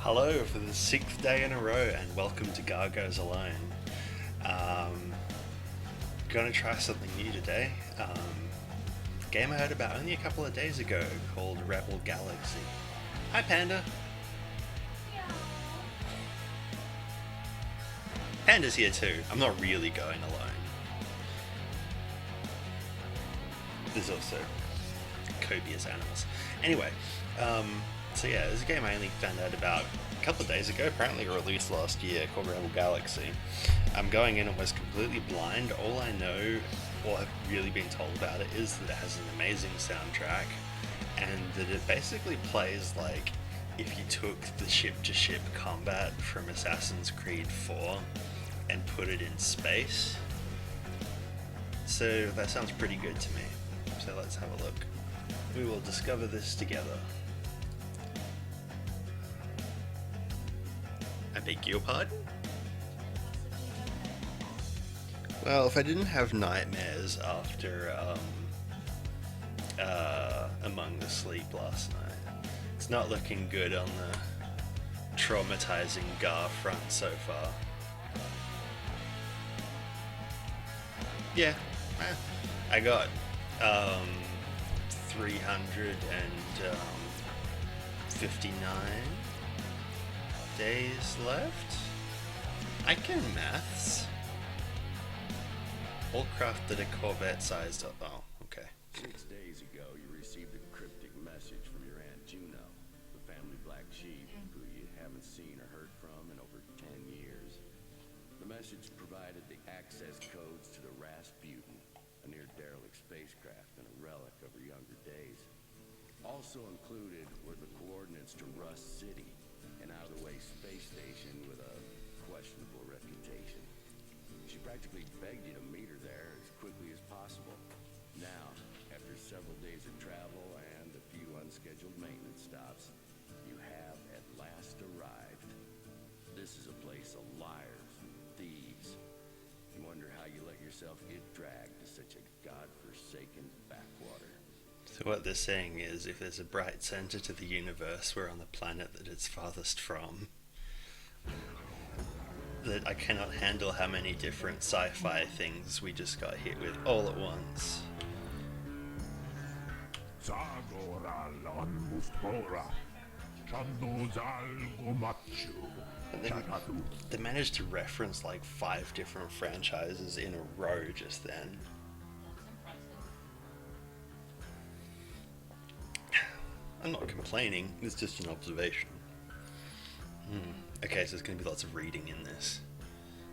Hello for the sixth day in a row, and welcome to Gargo's Alone. Um, Gonna try something new today. Game I heard about only a couple of days ago called Rebel Galaxy. Hi, Panda. Panda's here too. I'm not really going alone. There's also copious animals. Anyway, so yeah, there's a game I only found out about a couple of days ago, apparently released last year, called Rebel Galaxy. I'm going in almost completely blind. All I know, or have really been told about it, is that it has an amazing soundtrack, and that it basically plays like if you took the ship-to-ship combat from Assassin's Creed 4 and put it in space. So that sounds pretty good to me. So let's have a look. We will discover this together. I beg your pardon? Well, if I didn't have nightmares after Among the Sleep last night, it's not looking good on the traumatizing Gar front so far. Yeah, I got 359 days left. I can maths. All crafted a Corvette sized up. Oh, okay. 6 days ago, you received a cryptic message from your Aunt Juno, the family black sheep who you haven't seen or heard from in over 10 years. The message provided the access codes to the Rasputin, a near-derelict spacecraft and a relic of her younger days. Also included were the coordinates to Rust City, an out-of-the-way space station with a questionable reputation. She practically begged you to meet her there as quickly as possible. Now, after several days of travel and a few unscheduled maintenance stops, you have at last arrived. This is a place of liars and thieves. You wonder how you let yourself get dragged to such a godforsaken backwater. So what they're saying is, if there's a bright center to the universe, we're on the planet that it's farthest from. That I cannot handle how many different sci-fi things we just got hit with all at once. And then they managed to reference like 5 different franchises in a row just then. I'm not complaining, it's just an observation. Okay, so there's going to be lots of reading in this.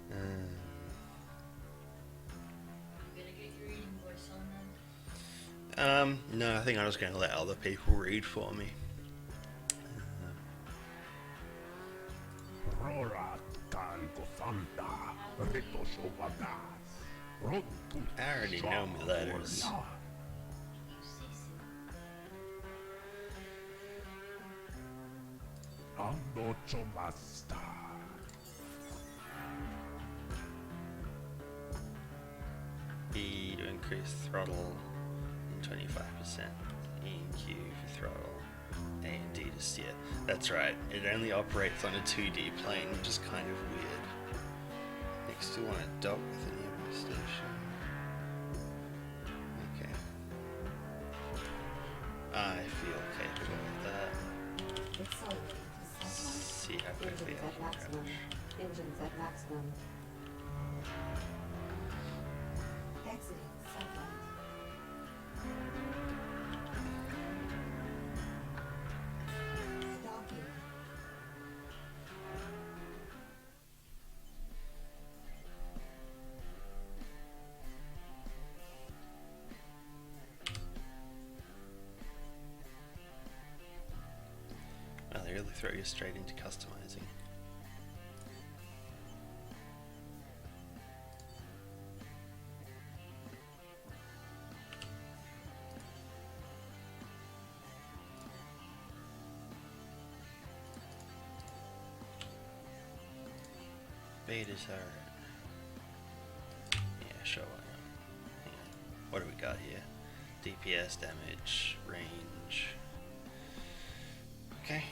You gonna get your reading voice on then? No, I think I'm just going to let other people read for me. I already know my letters. You say so. E to increase throttle and 25%. E and Q for throttle. A and D to steer. That's right, it only operates on a 2D plane, which is kind of weird. Next you want to dock with a nearby station. Okay. I feel capable of that. See how quickly I can crash. Engines at maximum. Exiting satellite. Docking. Well, they really throw you straight into customizing. Betas are... Yeah, sure, why not? Hang on. What do we got here? DPS, damage, range. Okay.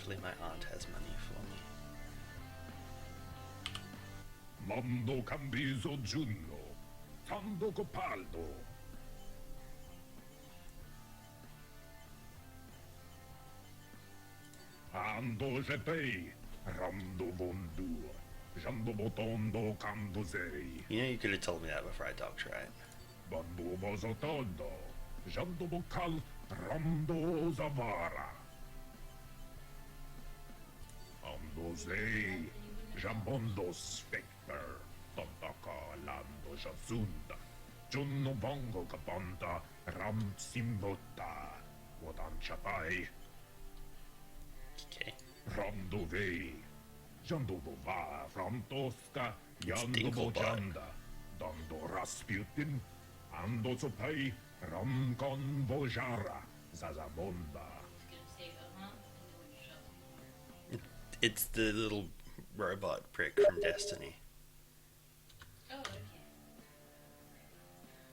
Hopefully my aunt has money for me. Mando cambiso giunno, Sando copaldo. Ando sepei, Rando vondu, Jando botondo cambusei, You know you could have told me that before I talked, right? Bando bosotondo, Jando bocal, Rando zavara. Ando zei, Jambondo specter, Totaka lando jasunda, Junno bongo capanta, Ram simbota, Wodan chapai. Okay. Randovei, Jandovova, Rantoska, Dinklebot. Jandobojanda, Dando Rasputin, Ando Sopai, Ramkon Bojara, Zazamonda. Gonna say huh? And then shut them. It's the little robot prick from Destiny. Oh, okay.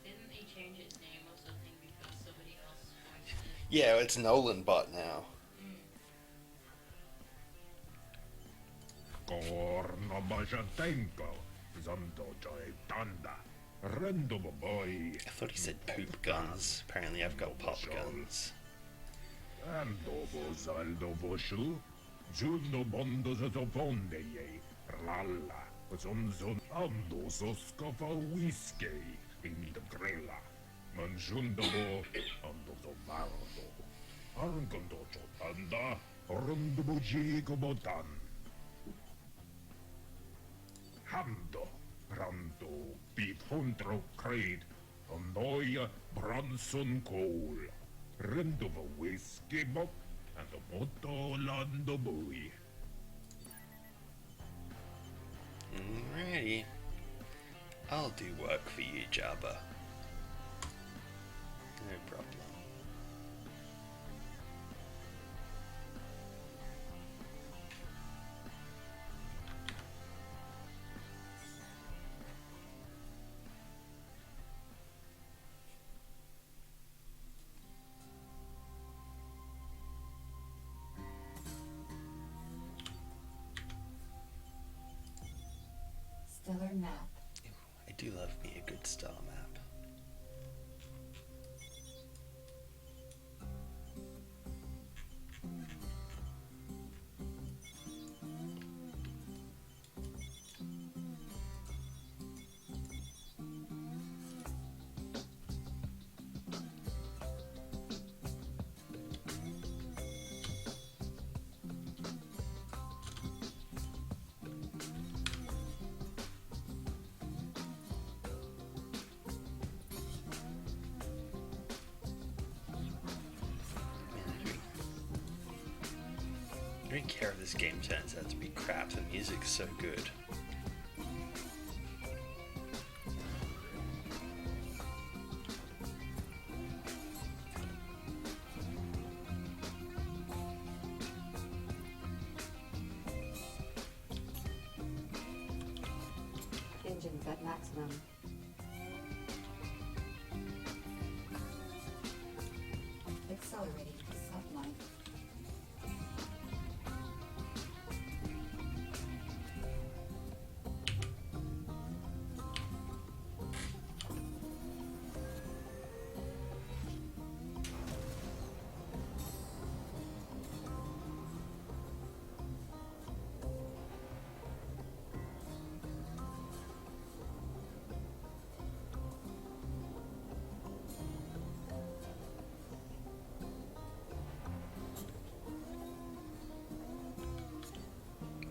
Didn't they change its name or something because somebody else voiced it? Yeah, it's Nolan Bot now. Corno Bajatenko, Zando Joy Tanda, Rendobo Boy, I thought he said poop guns. Apparently I've got pop guns. Andobo Zaldo Boshu, Juno Bondo Zoponde, Lalla, Zonzon Ando Soskova Whiskey, in the Grilla, Manjundabo, Ando Zovardo, Argondo Chotanda, Rondobo Jigobotan. Hando, Rando, Bifontro Crade, Ondoya, Bronson Cole, Rendova Whiskey Bob, and the Moto Lando Boy. Alrighty. I'll do work for you, Jabba. No problem. Stellar map. I do love me a good star map. I don't care if this game turns out to be crap, the music's so good. Engines at maximum. Accelerating to sublight.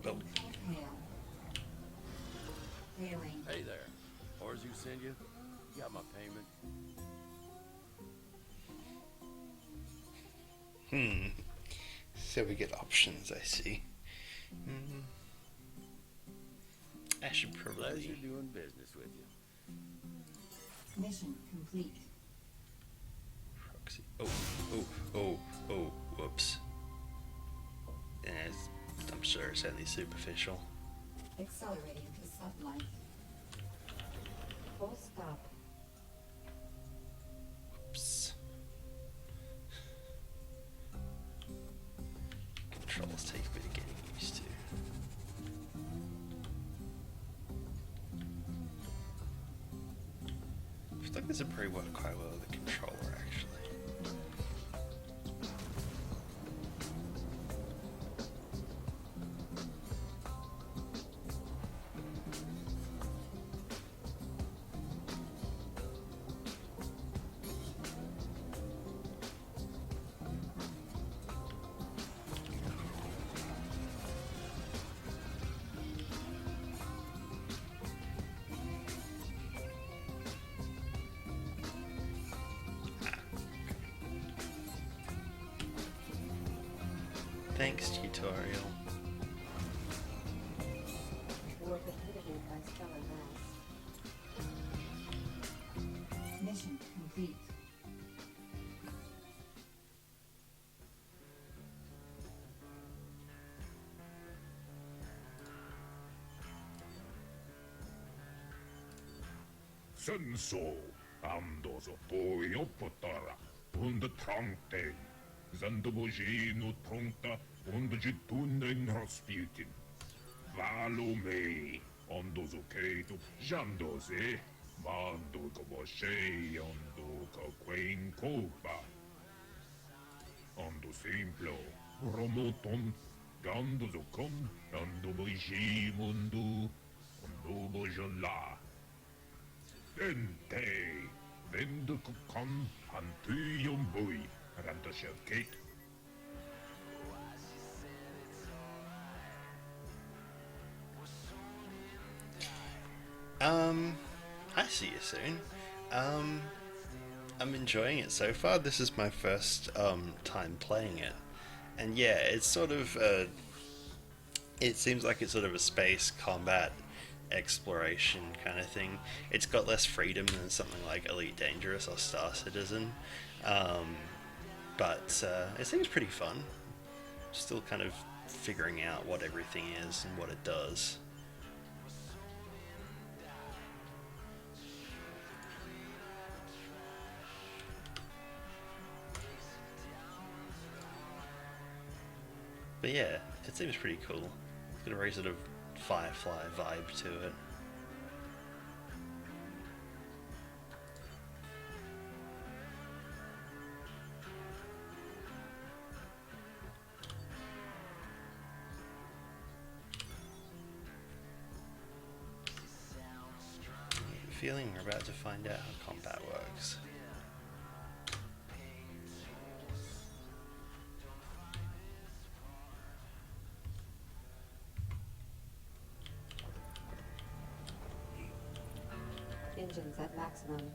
Oh, Hail. Hailing. Hey there. Orzu send you? You got my payment? so we get options, I see. I should Pleasure probably... doing business with you. Mission complete. Proxy. Whoops. I'm sure it's only superficial. Accelerating to sublight. Full stop. Oops. Control does take a bit of getting used to. I feel like this would probably work quite well with the controller, actually. Thanks, tutorial. War prohibited by stellar mass. Mission complete. Senso, andoso poi oppotara, und trankten, zandobogino tronta, und jitunnen Rasputin. Valo me, andoso keito, jandose, mando koboshe, ando kakwen kopa. Ando simplo, romoton, gandoso kom, ando boji mundu, ando bojola. Dente, vende kan hantuion bui, ranta kate. I see you soon. I'm enjoying it so far. This is my first time playing it, and yeah, it's sort of it seems like it's sort of a space combat exploration kind of thing. It's got less freedom than something like Elite Dangerous or Star Citizen, but it seems pretty fun. Still kind of figuring out what everything is and what it does. But yeah, it seems pretty cool. It's got a very sort of Firefly vibe to it. I have a feeling we're about to find out how combat works. Engines at maximum.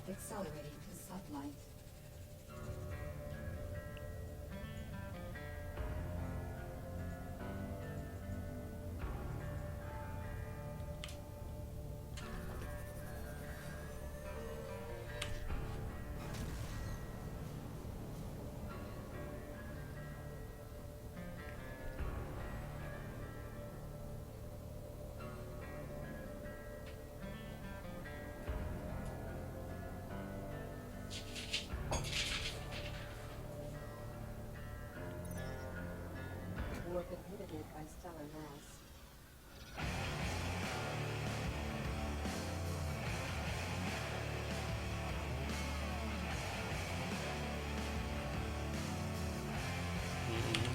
Accelerating to sublight. War prohibited by stellar mass.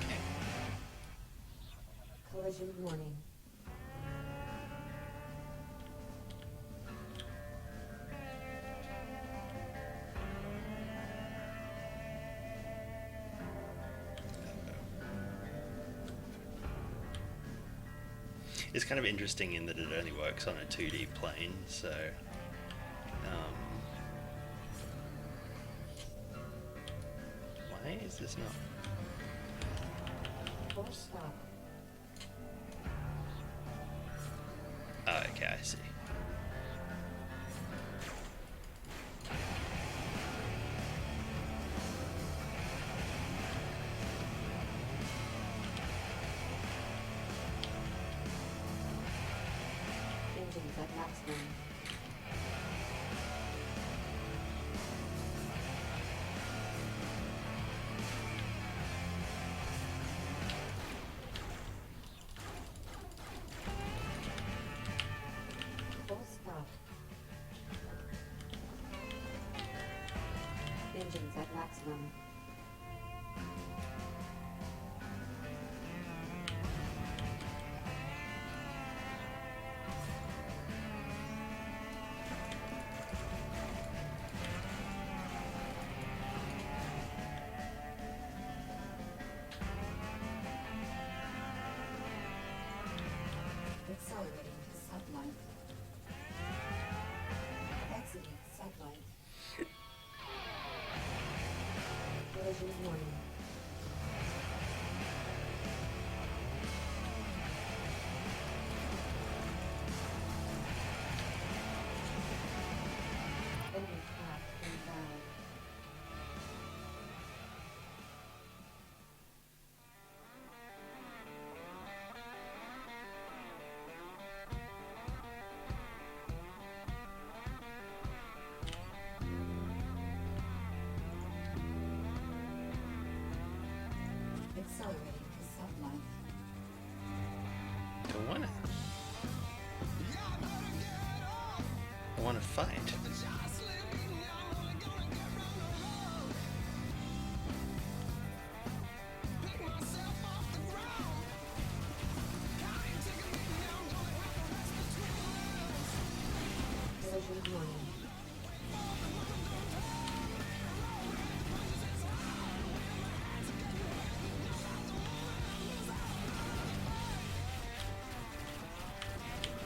Okay. Collision warning. It's kind of interesting in that it only works on a 2D plane, so why is this not? Force stop. Oh, okay, I see. maximum. Full stop. Engines at maximum. Accelerating to sublight. Exiting sublight. Collision warning. Enemy craft inbound. Accelerating to sublight. I wanna fight. Collision warning.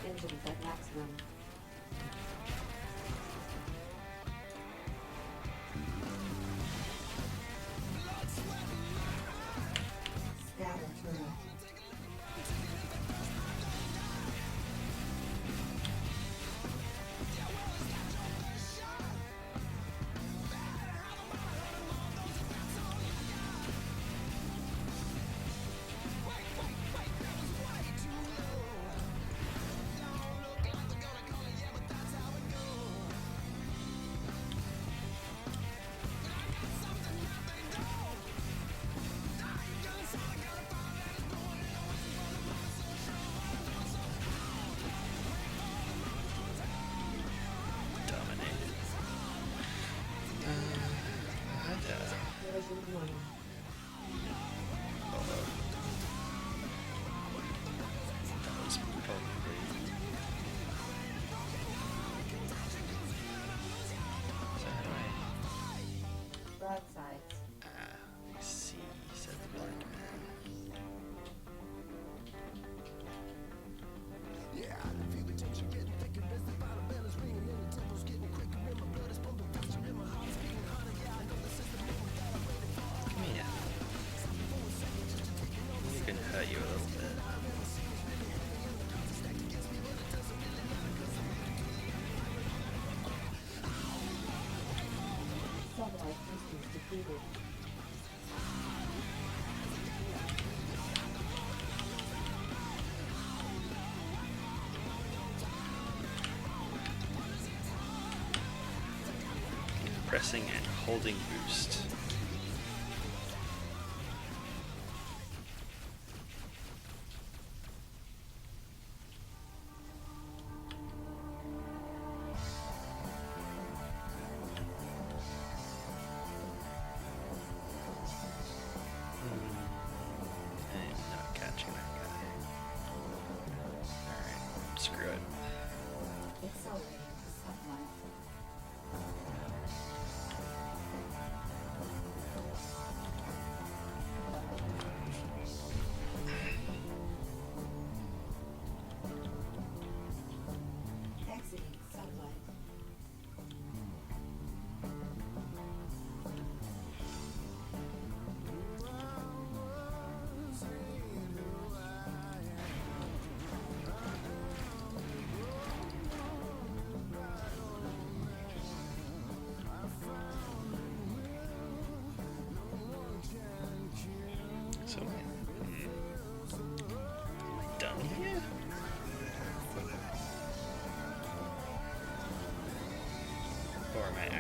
Engines at maximum. Scatter turret. Dominated. Collision warning. That was probably. So how do I? Broadsides. I see, said the blind man. Come here. We can hurt you a little bit. Satellite instance defeated. Pressing and holding boost. I'm not catching that guy. Alright, screw it. Accelerating to sublight.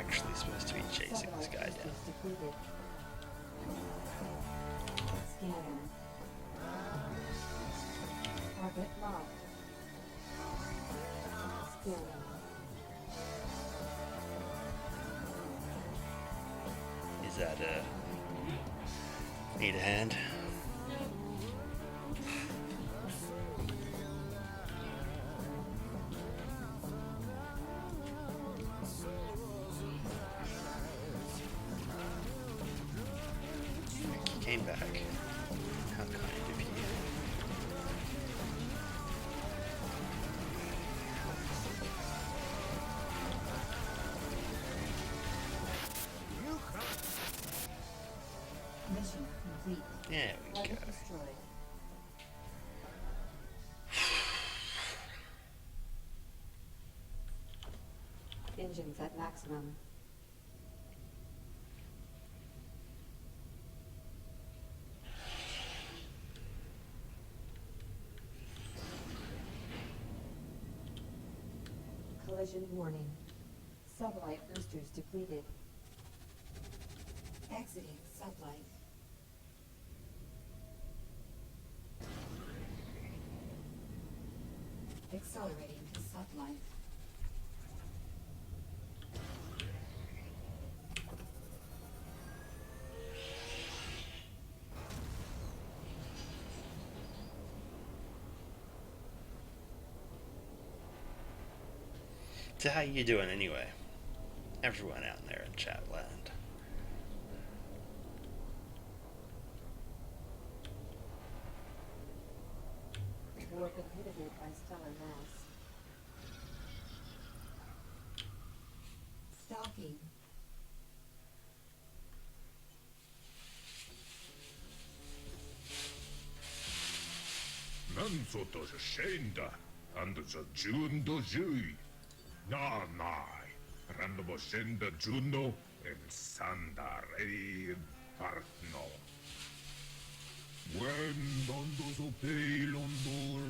actually supposed to be chasing this guy down. Boosters depleted. Scanning. Target locked. Scanning. Is that need a hand? He came back. How kind of you. Mission complete. There we Weapon go. destroyed. Engines at maximum. Collision warning. Sublight boosters depleted. Exiting sublight. Accelerating to sublight. So how you doing anyway? Everyone out there in chat land. Warp inhibited by stellar mass. Stalking. Nan så to skända, and så Jundo Jui. Na, nej, random skända Juno, en sandar ein partno. When mondo so peilondo,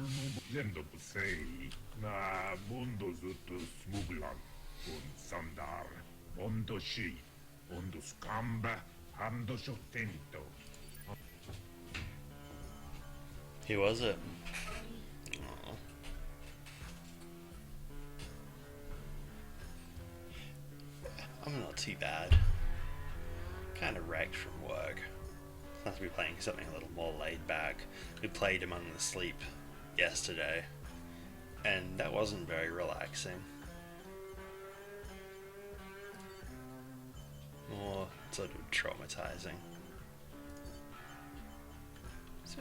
yendo på sig, na mondo so smuglan, un sandar, mondo shi, ondo skamba, ando så tento. Who was it? Aw. I'm not too bad. Kind of wrecked from work. Nice to be playing something a little more laid back. We played Among the Sleep yesterday, and that wasn't very relaxing. More sort of traumatizing. So,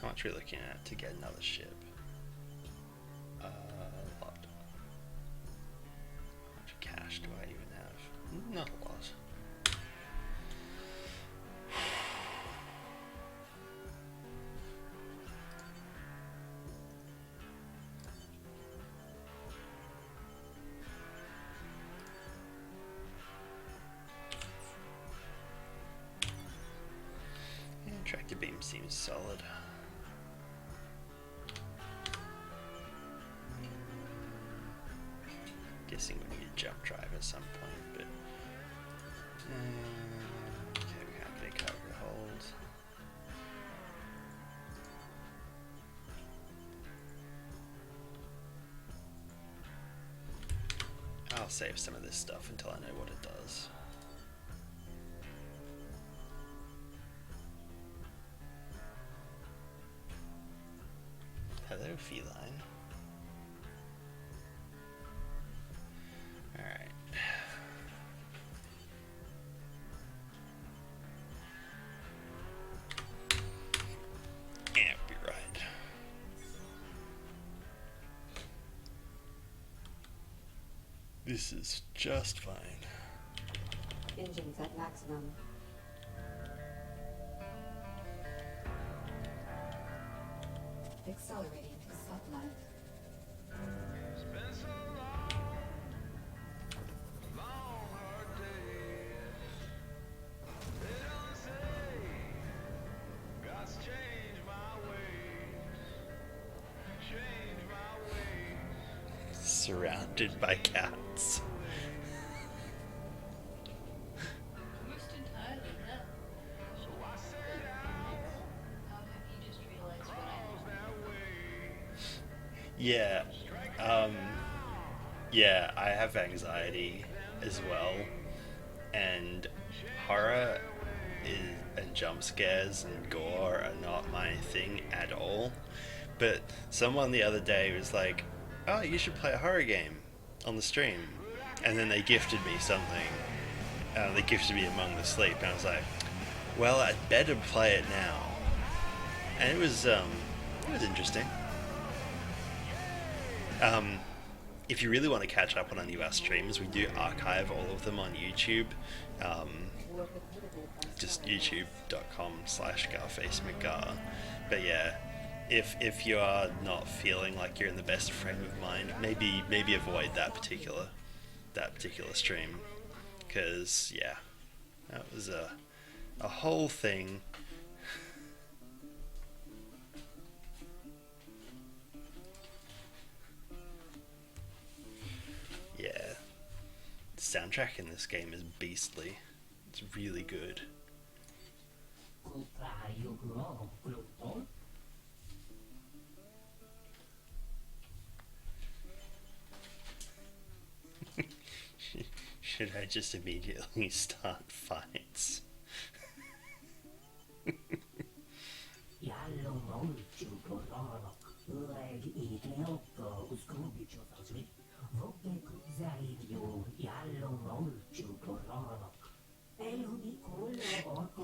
how much are we looking at to get another ship? A lot. How much cash do I even have? Not a lot. Yeah, tractor beam seems solid. Guessing we need a jump drive at some point, but okay, we have to cover the hold. I'll save some of this stuff until I know what it does. Hello, feline. Alright. Yeah, be right. This is just fine. Engines at maximum. Accelerating to sublight. Surrounded by cats. Yeah. Um, yeah, I have anxiety as well, and horror and jump scares and gore are not my thing at all. But someone the other day was like, "Oh, you should play a horror game on the stream," and then they gifted me something. They gifted me Among the Sleep, and I was like, "Well, I'd better play it now." And it was interesting. If you really want to catch up on any of our streams, we do archive all of them on YouTube. Just youtube.com/GarfaceMcGar. But yeah, if you are not feeling like you're in the best frame of mind, maybe avoid that particular stream, because yeah, that was a whole thing. Yeah, the soundtrack in this game is beastly. It's really good. Should I just immediately start fights?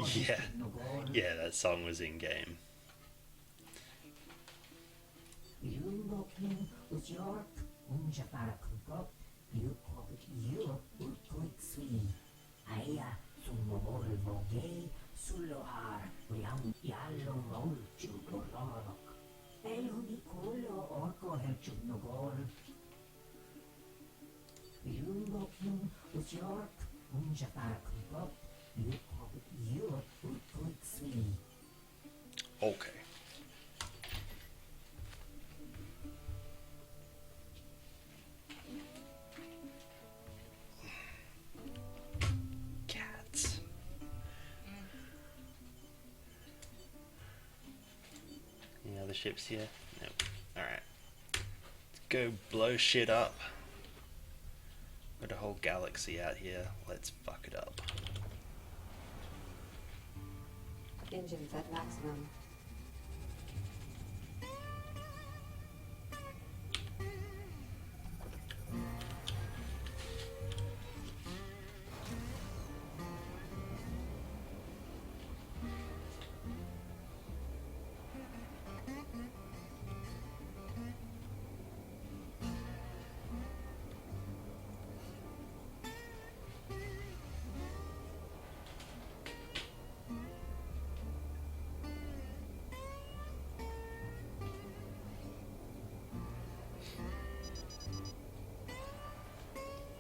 Yeah, yeah, that song was in game. Okay. Cats. Any other ships here? Nope. Alright. Let's go blow shit up. Got a whole galaxy out here. Let's fuck it up. Engines at maximum.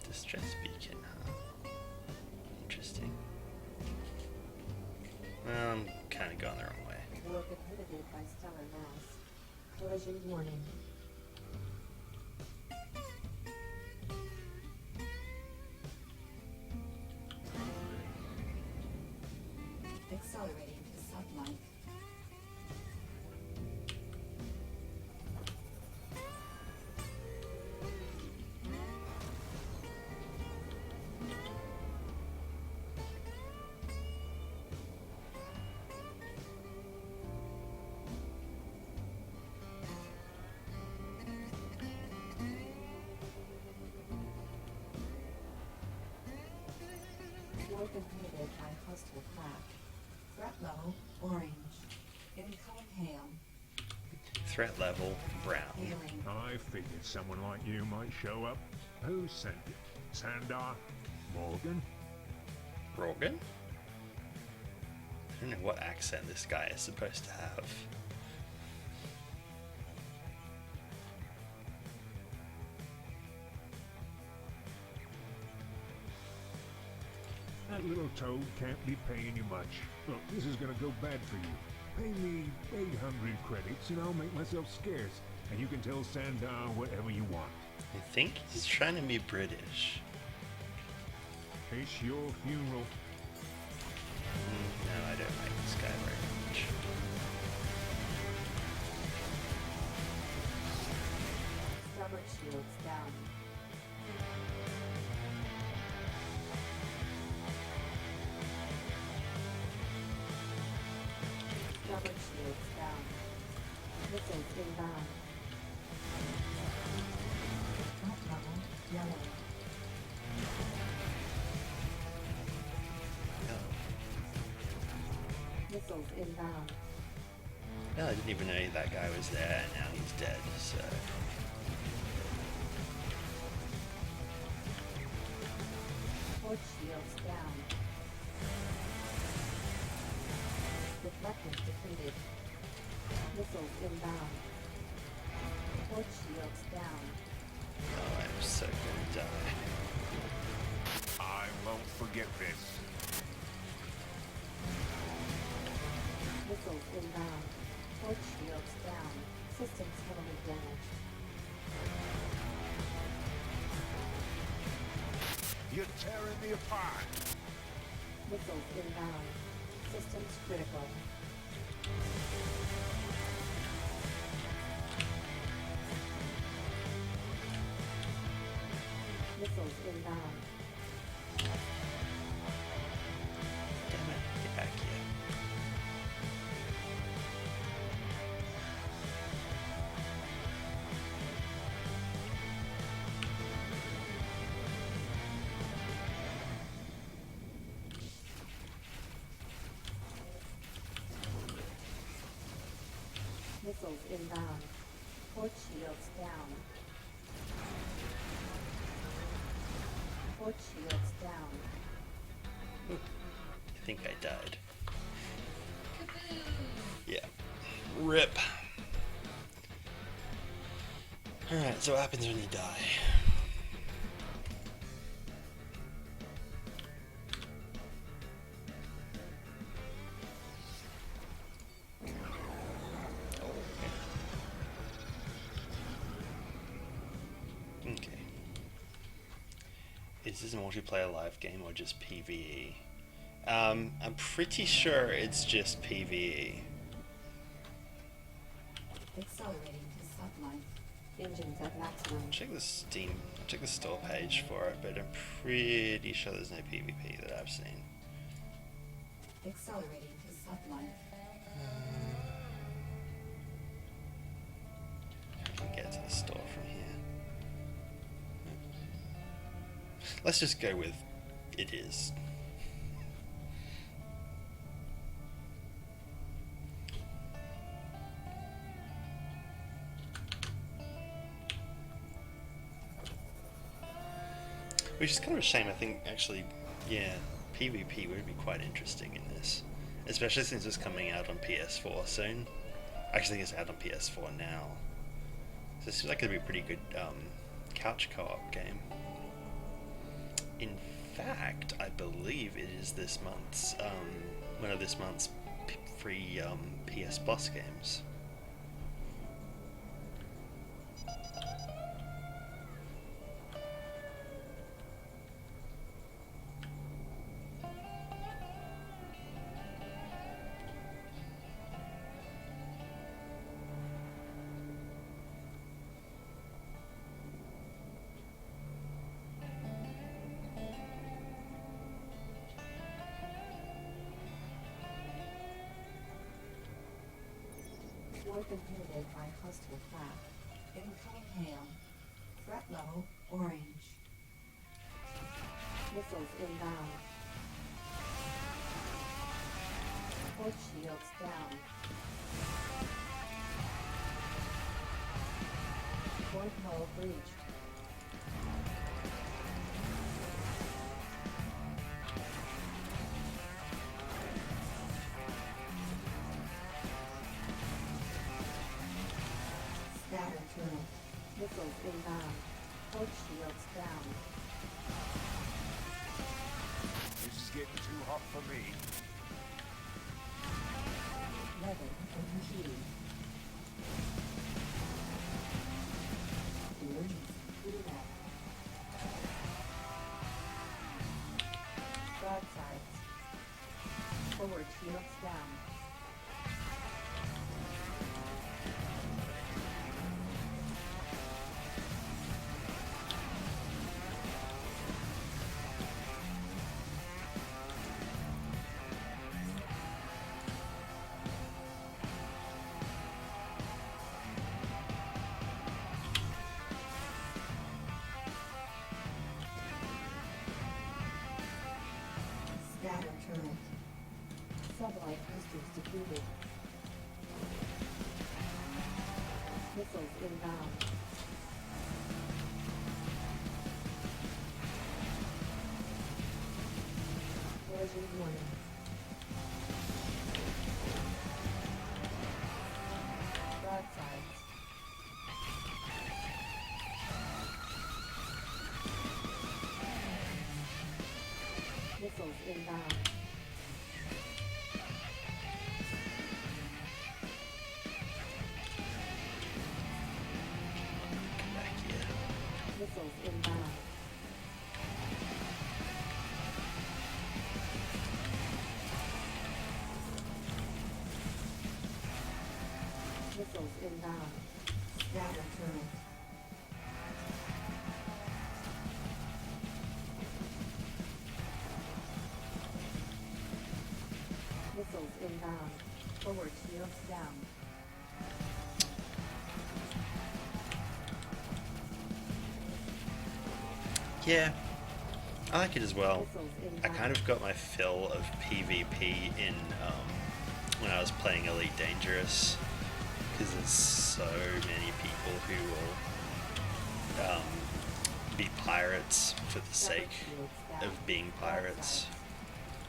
Distress beacon, huh? Interesting. Well, I'm kind of going the wrong way. Work inhibited by stellar mass. Collision warning. Accelerating to sublight. Work inhibited by hostile craft. Threat level orange. Incoming hail. Threat level brown. Hailing. I figured someone like you might show up. Who sent you? Sandar? Morgan? Rogan? I don't know what accent this guy is supposed to have. That little toad can't be paying you much. Look, this is gonna go bad for you. Pay me 800 credits and I'll make myself scarce. And you can tell Sandar whatever you want. I think he's trying to be British. It's your funeral. No, I don't like this guy very much. Force shields down. Rubber shields down. Missiles inbound. Threat level yellow. Missiles inbound. No, I didn't even know that guy was there, and now he's dead, so... Force shields down. Deflectors defeated. Missiles inbound. Force shields down. Oh, I'm so gonna die. I won't forget this. Missiles inbound. Force shields down. Systems heavily damaged. You're tearing me apart. Missiles inbound. Systems critical. Missiles inbound. Damn it, get back here. Missiles inbound. Force shields down. Force shields down. I think I died. Kaboom! Yeah. RIP. Alright, so what happens when you die? Okay. Is this a multiplayer live game or just PvE? I'm pretty sure it's just PvE. Accelerating to sublight. Engines at maximum. Check the store page for it, but I'm pretty sure there's no PvP that I've seen. Accelerating to sublight. I can get to the store from here. Let's just go with it is. Which is kind of a shame. I think actually, yeah, PvP would be quite interesting in this, especially since it's coming out on PS4 soon. I actually think it's out on PS4 now, so it seems like it'd be a pretty good couch co-op game. In fact, I believe it is this month's one of this month's free PS Plus games. Warp inhibited by hostile craft. Incoming hail. Threat level orange. Missiles inbound. Force shields down. Fourth hull breached. Scatter through. Missiles inbound. Force shields down. This is getting too hot for me. Weapon overheating. Emergency readout. Broadsides. Forward shields down. Missiles inbound. Scatter turret. Missiles inbound. Forward shields down. Yeah, I like it as well. Missiles I inbound. kind of got my fill of PvP in when I was playing Elite Dangerous, because there's so many people who will be pirates for the sake of being pirates,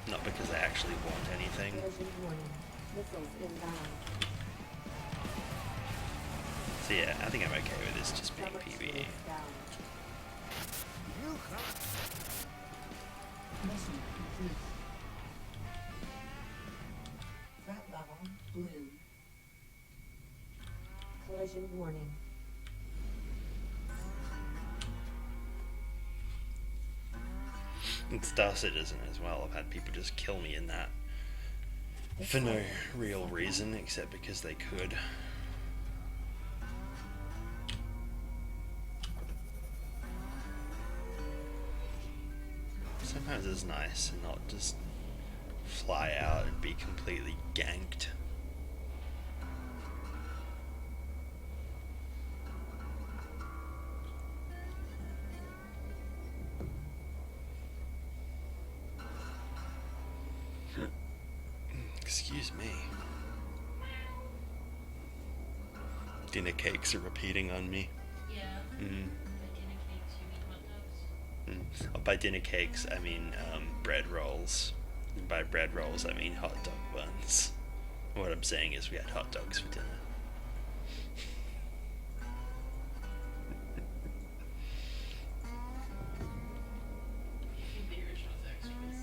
not because they actually want anything. Collision warning. Missiles inbound. So yeah, I think I'm okay with this just being Cover PvE. shields down. Mission complete. Threat level blue. Collision warning. And Star Citizen as well. I've had people just kill me in that for no real reason except because they could. Sometimes it's nice and not just fly out and be completely ganked. Excuse me. Dinner cakes are repeating on me. Yeah. Mm. By dinner cakes, you mean hot dogs? By dinner cakes, I mean bread rolls. And by bread rolls, I mean hot dog buns. What I'm saying is we had hot dogs for dinner. The original text was,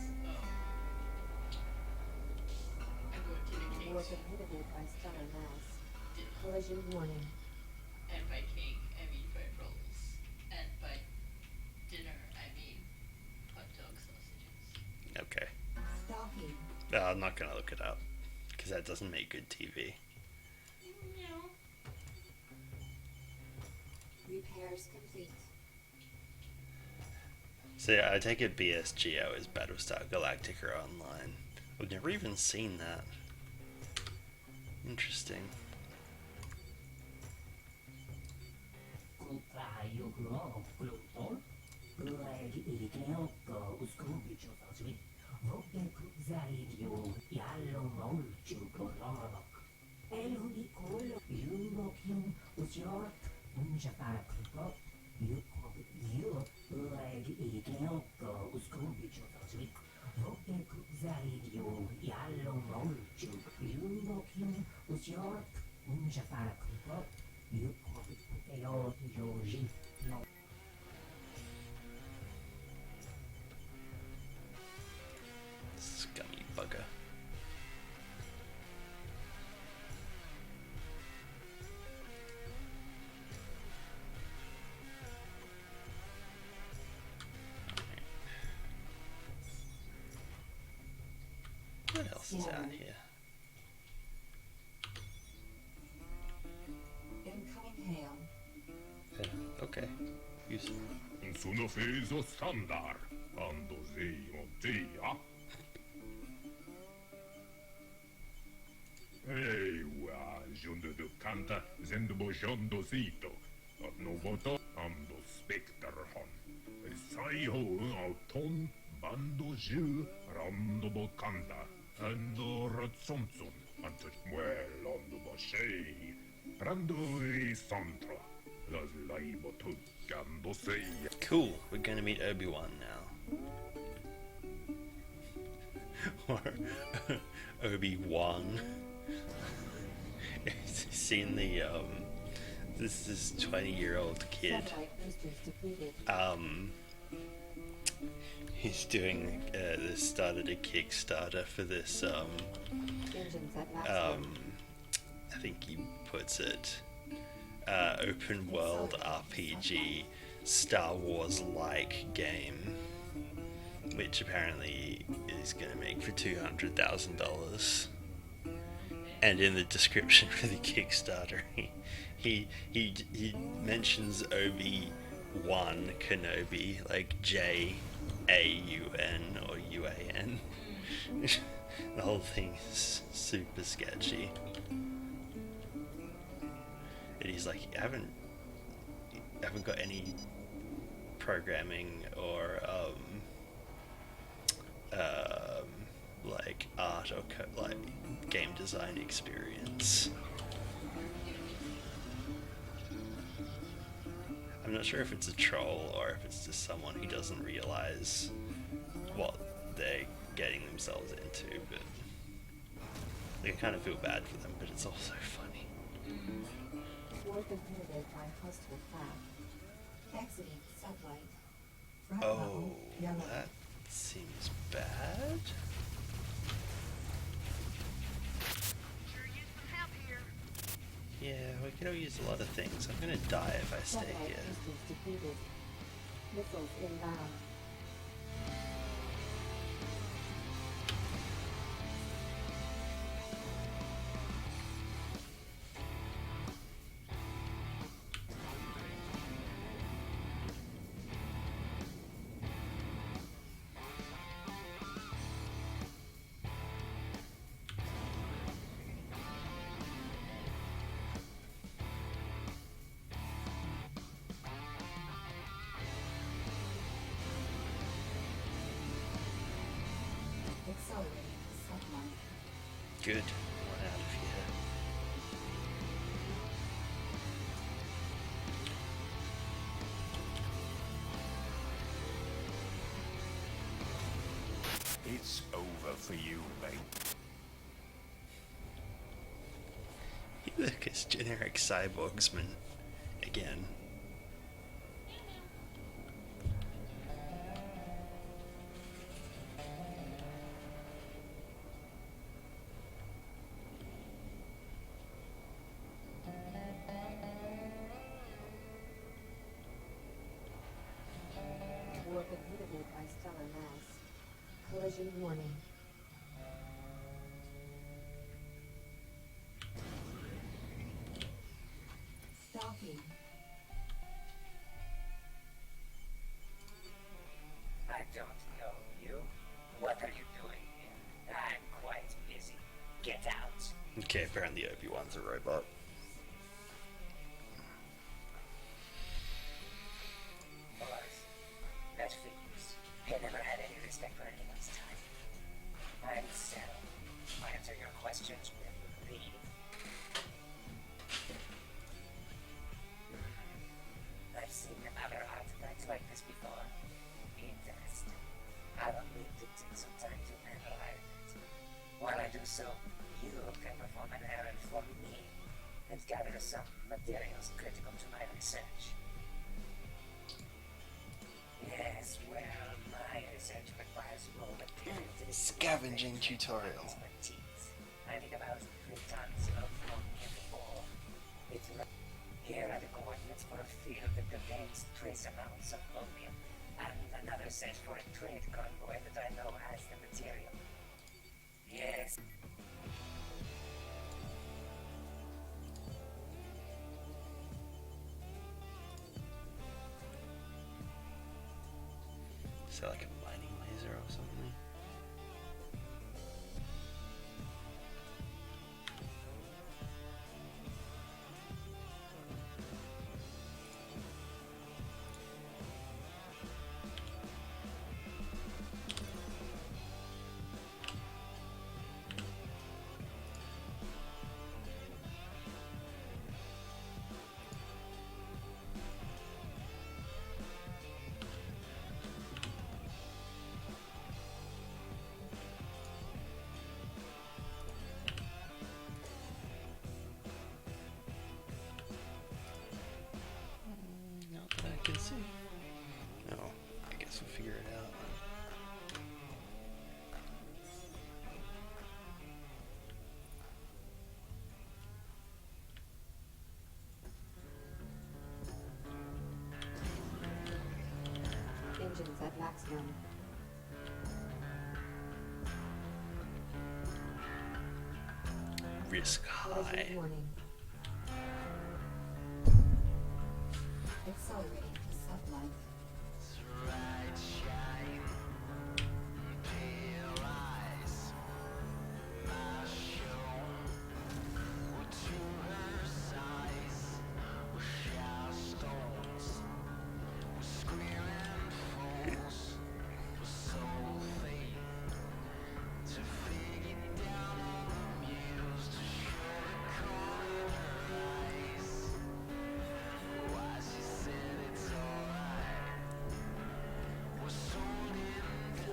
I go dinner Was cakes, inhibited by stellar mass. Dinner. Collision warning. And by cake, I mean bread rolls. And by dinner, I mean hot dog sausages. Okay. Stalking. I'm not gonna look it up because that doesn't make good TV. No. Repairs complete. So yeah, I take it BSGO is Battlestar Galactica Online. I've never even seen that. Interesting. 答えよくはプロトプロエリイケオコウスコビチョタチビボケクザイリオヤロモルチュコロロクエルディコロユーロキュンウシオルンジャパラクロユコビユプロエリイケオコウスコビチョタチビボケクザイリオヤロモルチュユーロキュンウシオルンジャパラクロユコビエヨヨジノ Scummy bugger. What else is out here? Incoming hail. Okay. Use Sono feso standard. Ando zio dia. Ewa, junde du canta, zendo bojondo zito. At no voto, ando specter hon. Sai ho auton, bando ju, rando bocanda. Ando ratsonson, antot muel ando boshei. Rando i santra. Las laibo tucando sei. Cool, we're gonna meet Obi-Wan now. Or Obi-Wan. Seen the this 20-year-old kid. Satellite boosters depleted. He's doing started a Kickstarter for this Engines at max. I think he puts it open world RPG Star Wars like game, which apparently is going to make for $200,000, And in the description for the Kickstarter, he mentions Obi-Wan Kenobi, like Jaun or UAN. The whole thing is super sketchy. And he's like, I haven't got any programming or like art or like game design experience. I'm not sure if it's a troll or if it's just someone who doesn't realize what they're getting themselves into, but I kind of feel bad for them, but it's also funny. War competitive by hostile craft. Exiting sublight. Front Oh, level, yellow. that seems bad. Yeah, we could all use a lot of things. I'm gonna die if I stay Satellite here. instance depleted. Missiles inbound. Accelerating sublight. Good. One out of here. It's over for you, mate. You look as generic cyborgsman again. Warp inhibited by stellar mass. Collision warning. Stalking. I don't know you. What are you doing here? I'm quite busy. Get out. Okay, apparently Obi-Wan's a robot. Boys, that figures. I never had any respect for anyone's time. I'm Cell. Answer your questions with leave. I've seen other artifacts like this before. Interesting. I don't need to take some time to analyze it. While I do so, you can perform an errand for me and gather some materials critical to my research. Yes, well, my research requires raw materials. Scavenging tutorial. Expertise. I need about 3 tons of chemical ore. Here are the coordinates for a field that contains trace amounts of chromium, and another set for a trade convoy that I know has the material. Yes. Is that like a mining laser or something? Not that I can see. No, I guess we'll figure it out. Engines at maximum. risk high. Collision warning. Accelerating to sublight.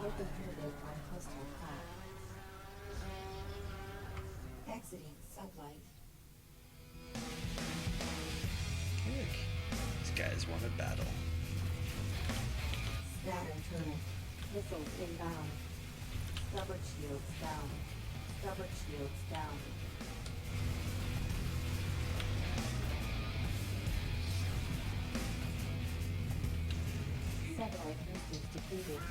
Or prohibited by hostile craft. Exiting sublight. Look, these guys want a battle. Scatter turtle. Missiles inbound. Stubborn shields down. Stubborn shields down. Satellite boosters depleted.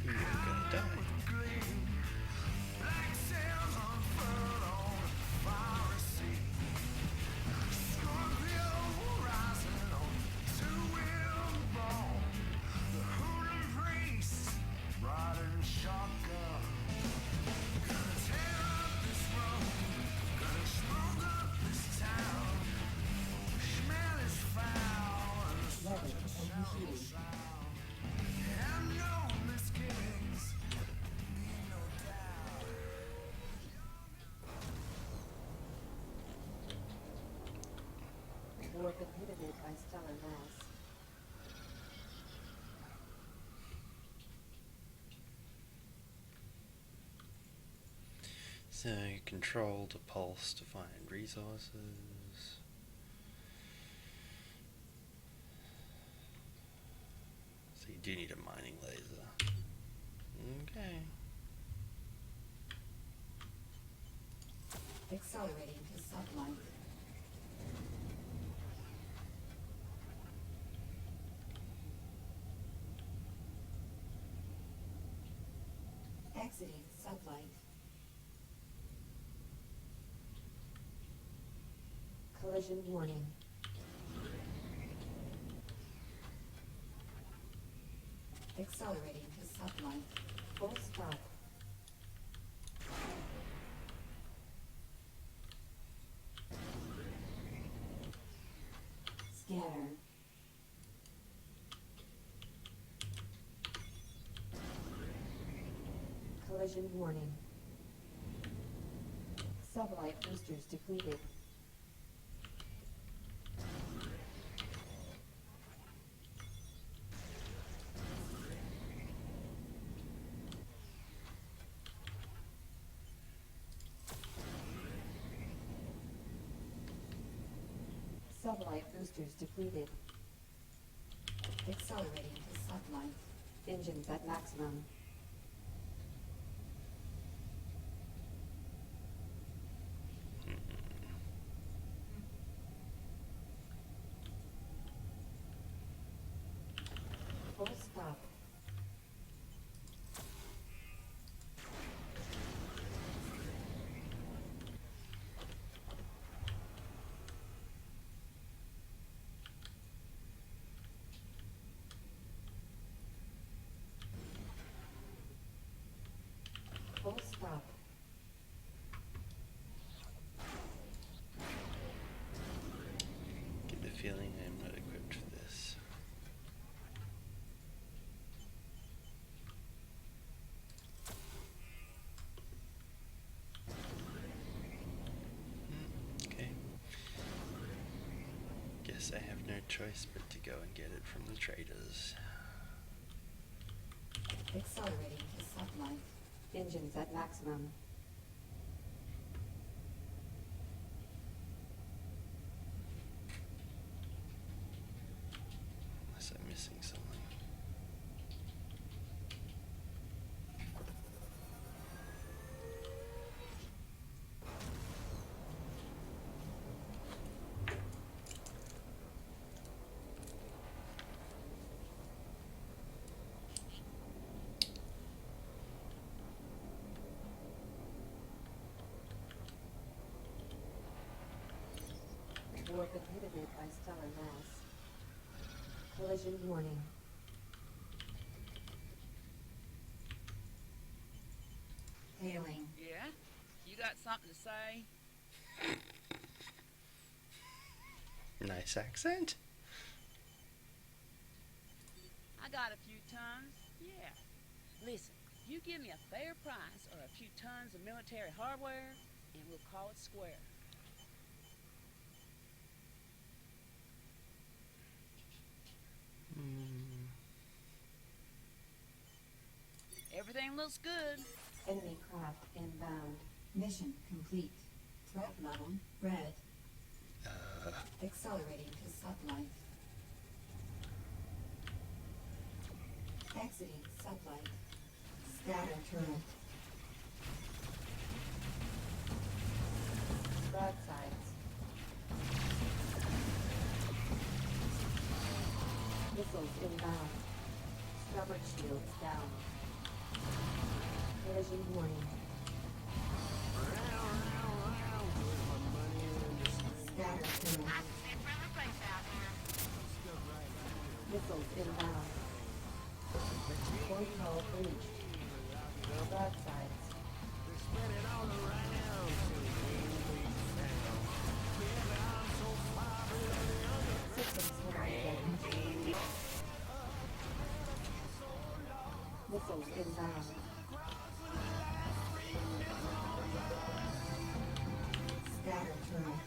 You're gonna die. Level and healing. War prohibited by stellar mass. So you control the pulse to find resources. So you do need a mining laser. Okay. Accelerating to sublight. Exiting sublight. Collision warning. Accelerating to sublight. Full stop. Scatter. Collision warning. Sublight boosters depleted. Sublight boosters depleted. Accelerating to sublight. Engines at maximum. Full stop. Full stop. Get the feeling I'm not equipped for this. Okay. Guess I have no choice but to go and get it from the traders. Accelerating to sublight. Engines at maximum. Unless I'm missing something. warp inhibited by stellar mass. Collision warning. Hailing. Yeah? You got something to say? Nice accent. I got a few tons, yeah. Listen, you give me a fair price or a few tons of military hardware, and we'll call it square. Everything looks good. Enemy craft inbound. Mission complete. Threat level red. Accelerating to sublight. Exiting sublight. Scatter turret. Broadsides. Missiles inbound. Starboard shields down. Collision warning. Scatter turret. Missiles inbound. Point hull breached. Broadsides. Systems connected. Missiles inbound. Scatter turret.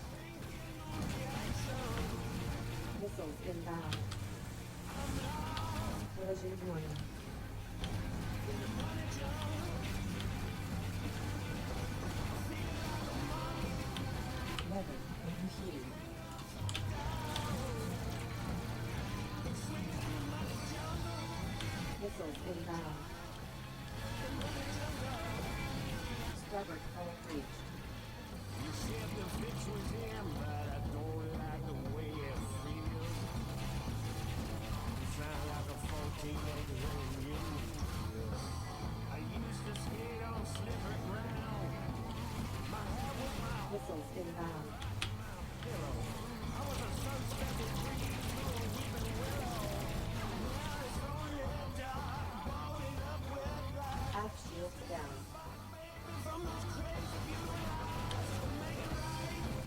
Missiles inbound. Collision warning. Weather overheating. Missiles inbound. Starboard hull breached. Missiles inbound. Aft shields down.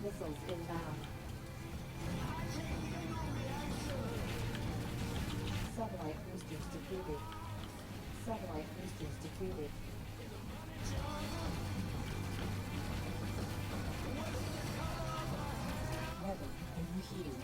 Missiles inbound. Satellite boosters depleted. Satellite boosters depleted. Weather overheating.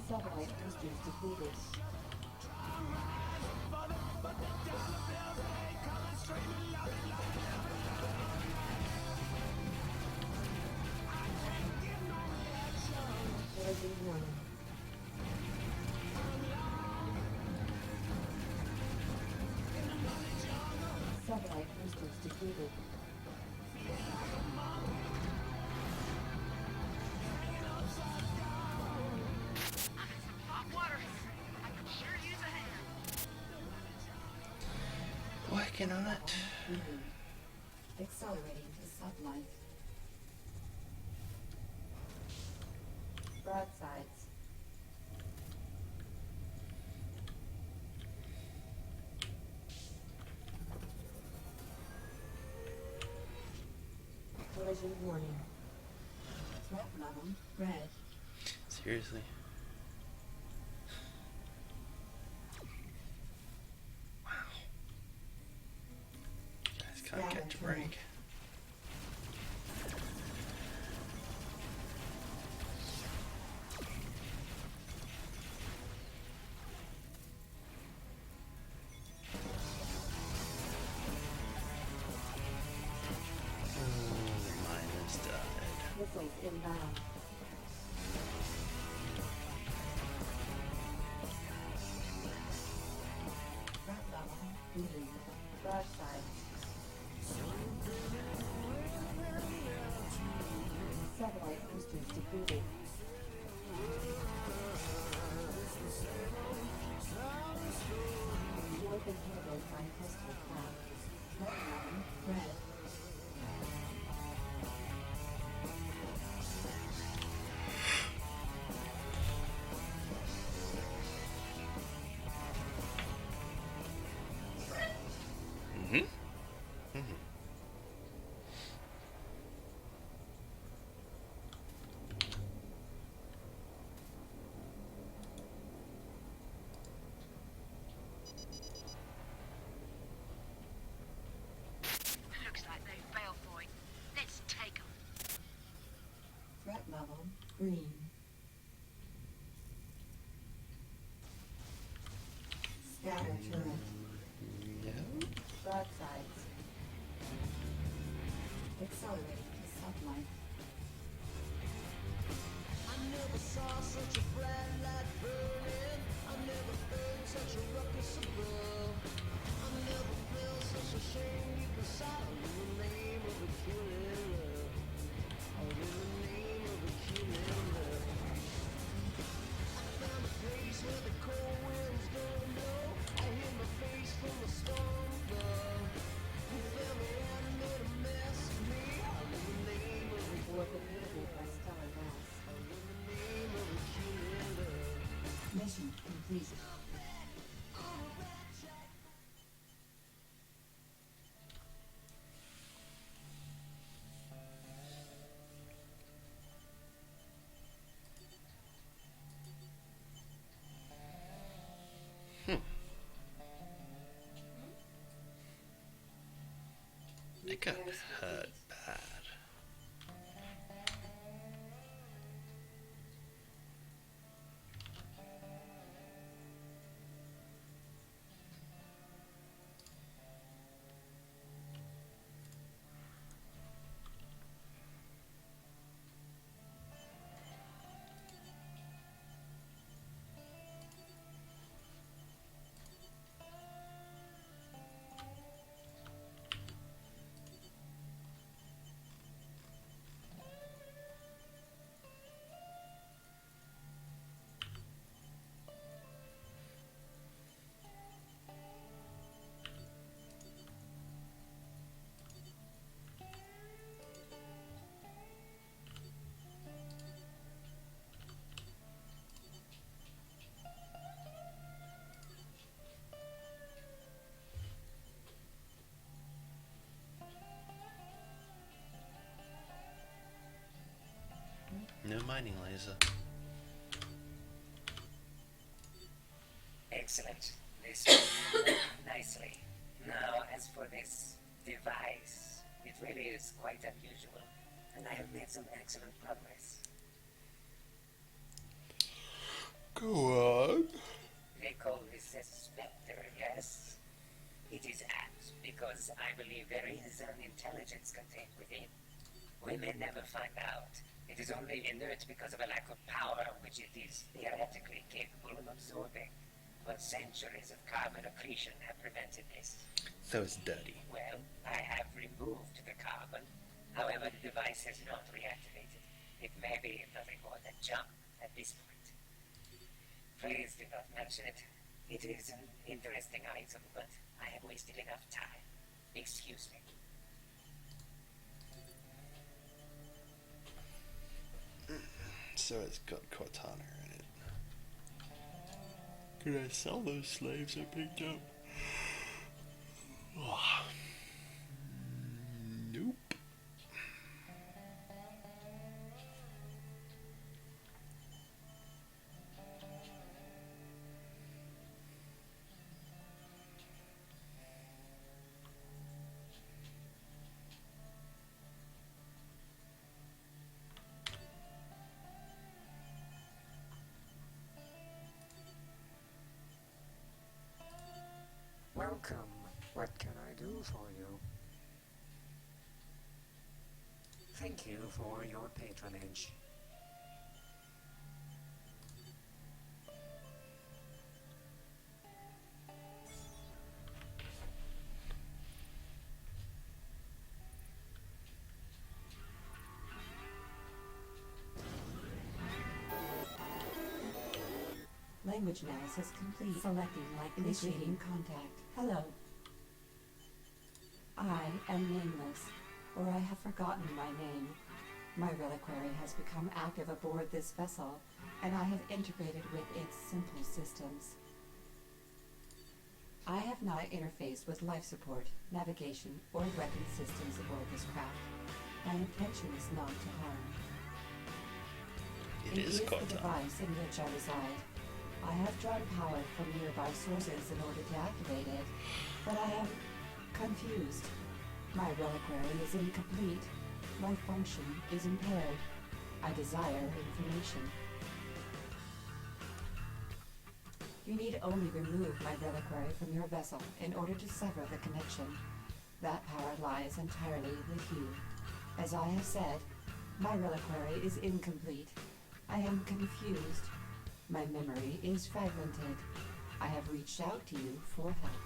Satellite boosters depleted. Collision warning. Satellite boosters depleted. Why cannot? Accelerating to sublight. Broadsides. Collision warning. Threat level red. Seriously? Wow. You guys can't catch a break. Mine is dead. Missiles inbound. Green. Broadside. Satellite boosters depleted. You have been handled by Crystal Cloud. Threat level, red. Mm-hmm. Looks like they fell for it. Let's take 'em. Threat level, green. Scatter turret. No. Broadsides. Accelerating to sublight. You have been mutilated by stellar mass. Mission complete. It got hurt bad. No mining laser. Excellent. This will work nicely. Now, as for this device, it really is quite unusual, and I have made some excellent progress. Go on. They call this a specter, yes? It is apt because I believe there is an intelligence contained within. We may never find out. It is only inert because of a lack of power which it is theoretically capable of absorbing. But centuries of carbon accretion have prevented this. So it's dirty. Well, I have removed the carbon. However, the device has not reactivated. It may be nothing more than junk at this point. Please do not mention it. It is an interesting item, but I have wasted enough time. Excuse me. So it's got Cortana in it. Could I sell those slaves I picked up? Oh. Nope. Welcome. What can I do for you? Thank you for your patronage. Language analysis complete. Selecting like initiating contact. Hello. I am nameless, or I have forgotten my name. My reliquary has become active aboard this vessel, and I have integrated with its simple systems. I have not interfaced with life support, navigation, or weapon systems aboard this craft. My intention is not to harm. It is the Cortana. device in which I reside. I have drawn power from nearby sources in order to activate it, but I am confused. My reliquary is incomplete. My function is impaired. I desire information. You need only remove my reliquary from your vessel in order to sever the connection. That power lies entirely with you. As I have said, my reliquary is incomplete. I am confused. My memory is fragmented. I have reached out to you for help.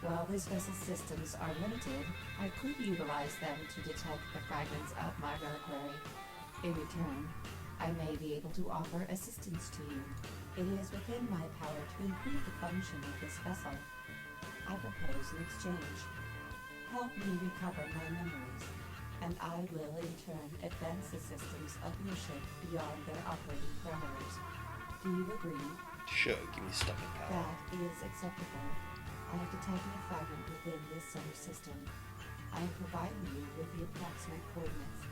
While this vessel's systems are limited, I could utilize them to detect the fragments of my reliquary. In return, I may be able to offer assistance to you. It is within my power to improve the function of this vessel. I propose an exchange. Help me recover my memories, and I will in turn advance the systems of your ship beyond their operating parameters. Do you agree? Sure, give me stopping power. That is acceptable. I have detected a fragment within this solar system. I am providing you with the approximate coordinates.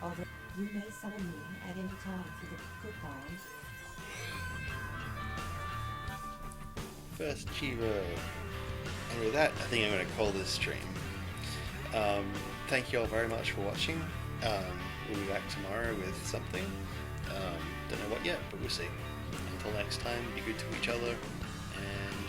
Although you may summon me at any time through the goodbye. First Chivo. And with that, I think I'm going to call this stream. Thank you all very much for watching. We'll be back tomorrow with something. Don't know what yet, but we'll see. Until next time, be good to each other, and